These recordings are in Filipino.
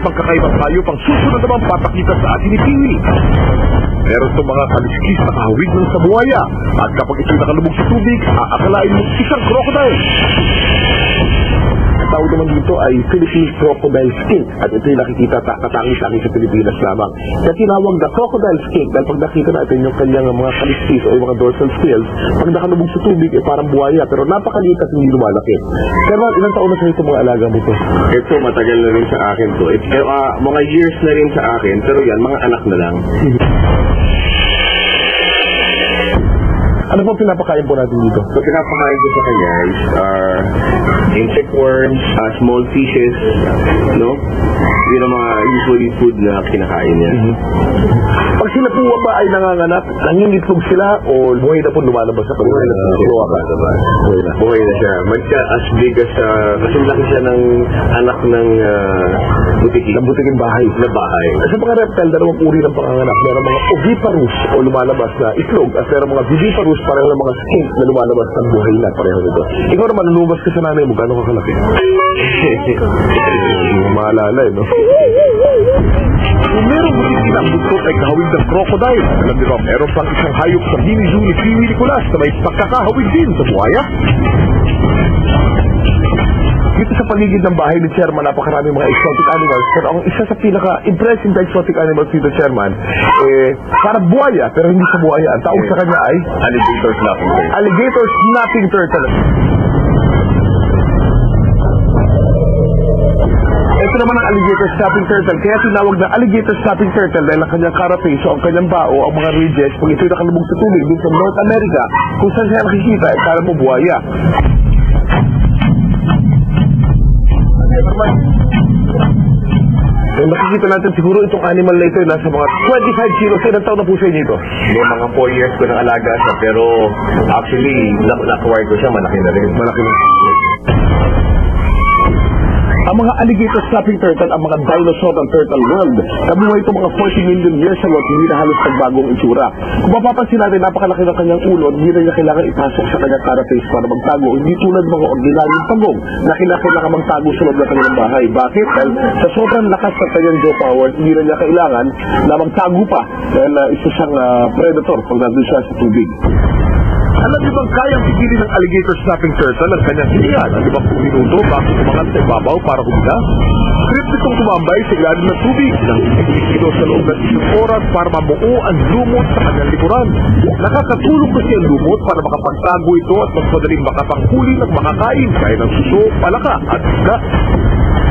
pang kakaibang hayop ang susunod naman papakita sa atin ni Kiwi. Meron itong mga kaliskis na kahawig ng sabuhaya at kapag ito'y nakalubog sa tubig, aakalain mo isang crocodile. Ang tawag naman dito ay Philippine crocodile skink at ito'y nakikita katangis-tangis sa Pilipinas lamang. Kaya tinawag na crocodile skink dahil pag nakita natin yung kanyang mga kaliskis o yung mga dorsal scales, pag nakalubog sa tubig ay parang buhaya pero napakaliit at hindi lumalaki. Pero ilang taon na sa ito mga alaga mo ito? Ito matagal na rin sa akin to. Mga years na rin sa akin pero yan mga anak na lang. Ano po pinapakain po natin dito? So pinapakain ko sa kanya is insect worms, small fishes, no? Yun ang mga usually food na kinakain niya. Pag sila po ba ay nanganganak, nangingitlog sila o buhay na po lumalabas sa Buhay na po. Buhay na siya. As big as, kasi laki siya ng anak ng butikin. Ng butikin bahay. Na bahay. Sa mga reptile, dalawang uri ng panganganak. Meron mga oviparous o lumalabas na itlog at meron mga viviparous, pareho ng mga skink na lumalabas ng buhay na pareho nito. Ikaw naman, lumabas ka sa nanay mo, gano'ng kakalaki? Hindi mo maalala no? Kung meron mo rin ang buktot ay kahawig ng crocodile. Alam niyo ba, meron pang isang hayop sa mini zoo ni Kiwi Nicolas na may pagkakahawig din sa buhaya. Dito sa paligid ng bahay ni Chairman, napakarami mga exotic animals. Pero ang isa sa pinaka-impressive na exotic animals dito, Chairman, parang buhaya, pero hindi sa buhaya. Ang tawag sa kanya ay alligator snapping turtle. Alligator snapping turtle. Ito naman ang alligator snapping turtle. Kaya tinawag na alligator snapping turtle dahil ang kanyang carapace o ang kanyang bao, ang mga ridges, pag ito'y nakalubog sa tubig dito sa North America, kung saan siya nakikita, kala mo buhaya. So, nakikita natin siguro itong animal na ito nasa mga 25 kilos. Ilang taon na po sa inyo ito? May mga 4 years ko ng alaga siya, pero actually, na-acquire ko siya, malaki na rin. Malaki na. Ang mga alligator snapping turtle, ang mga dinosaur ng turtle world, nabuhay itong mga 40 million years ago at hindi na halos nagbagong itsura. Kung mapapansin natin, napakalaki ng kanyang ulo at hindi na niya kailangan ipasok sa kanyang carapace para magtago. Hindi tulad ng mga ordinaryong pagong na kailangan magtago sa loob ng kanyang bahay. Bakit? Dahil sa sobrang lakas ng kanyang jaw power, hindi na niya kailangan na magtago pa dahil isa siyang predator pag nandun siya sa tubig. Alam niyo bang kayang pigilin ng alligator snapping turtle ang kanyang hilihan? Ang 5 minuto bago umangat sa ibabaw para humida? Script nitong tumambay sa ilalim ng tubig ng ito sa loob ng isang oras para mabuo ang lumot sa kanyang likuran. Nakakatulong kasi ang lumot para makapagtago ito at mas madaling makapanghuli ng makakain kaya ng suso, palaka at isda.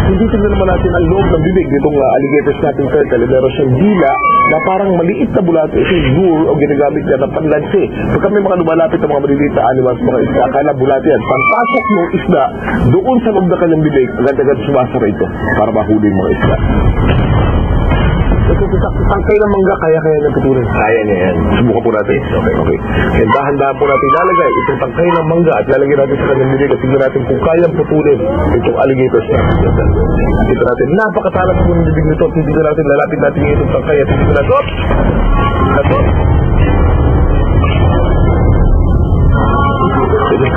Hindi tingnan naman natin ang loob ng bibig nitong alligator snapping turtle. Meron siyang dila na parang maliit na bulate. Ito yung lure o ginagamit niya ng panlansi. Pagka may mga lumalapit ng mga maliliit na animals, mga isda, akala bulate yan. Pagpasok ng isda, doon sa loob ng kanyang bibig, agad-agad sumasara ito para mahuli yung mga isda. Tangkay ng mangga, kaya niya piturin. Kaya niya yan. Subukan po natin. Okay. And dahan-dahan po natin lalagay itong tangkay ng mangga at lalagay natin sa kanyang bibig at tignan natin kung kayang putulin itong alligator snapping turtle. Tignan natin, napakatalas po ng bibig nito. Tignan natin, lalapit natin itong tangkay at tignan natin. Ito.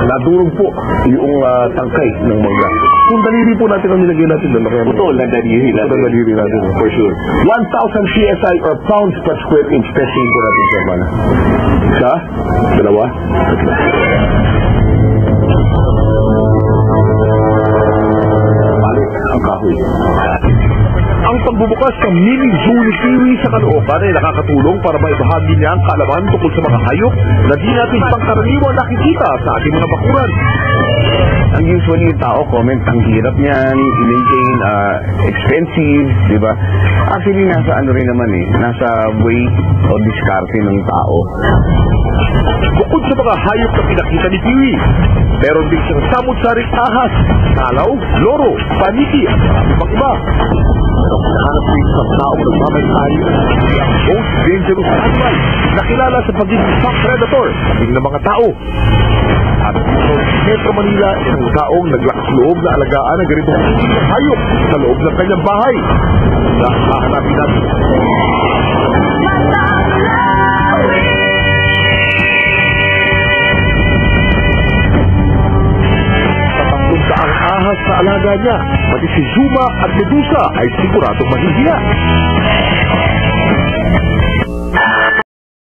Nadurog po yung tangkay ng mangga. Kung daliri po natin ang nilagay natin doon. Putol na daliri natin. For sure. 1,000 PSI or pounds per square inch. Testing po natin sa mana. Isa, dalawa, tatlo. Balik ang kahoy. Ang pagbubukas ng mini zoo ni Kiwi sa Caloocan ay nakakatulong para maibahagi niya ang kaalaman tungkol sa mga hayop na di natin pangkaraniwan nakikita sa ating mga bakuran. Ang usually yung tao comment, ang hirap niyan, i-maintain, expensive, di ba? Actually, nasa ano rin naman nasa way o diskarte ng tao. Bukod sa mga hayop na pinakita ni Kiwi, meron din siyang samut-saring ahas, talaw, loro, paniki at marami pang iba. Pero kinahanap ko isang taong nagmamayari ang most dangerous animal na kilala sa pagiging pack predator ng mga tao. At sa Metro Manila, isang taong naglakas loob na alagaan ang ganitong hayop sa loob ng kanyang bahay. Hahanapin natin. Ang ahas sa alaga niya. Pati si Zuma at Medusa ay siguradong mahihiya.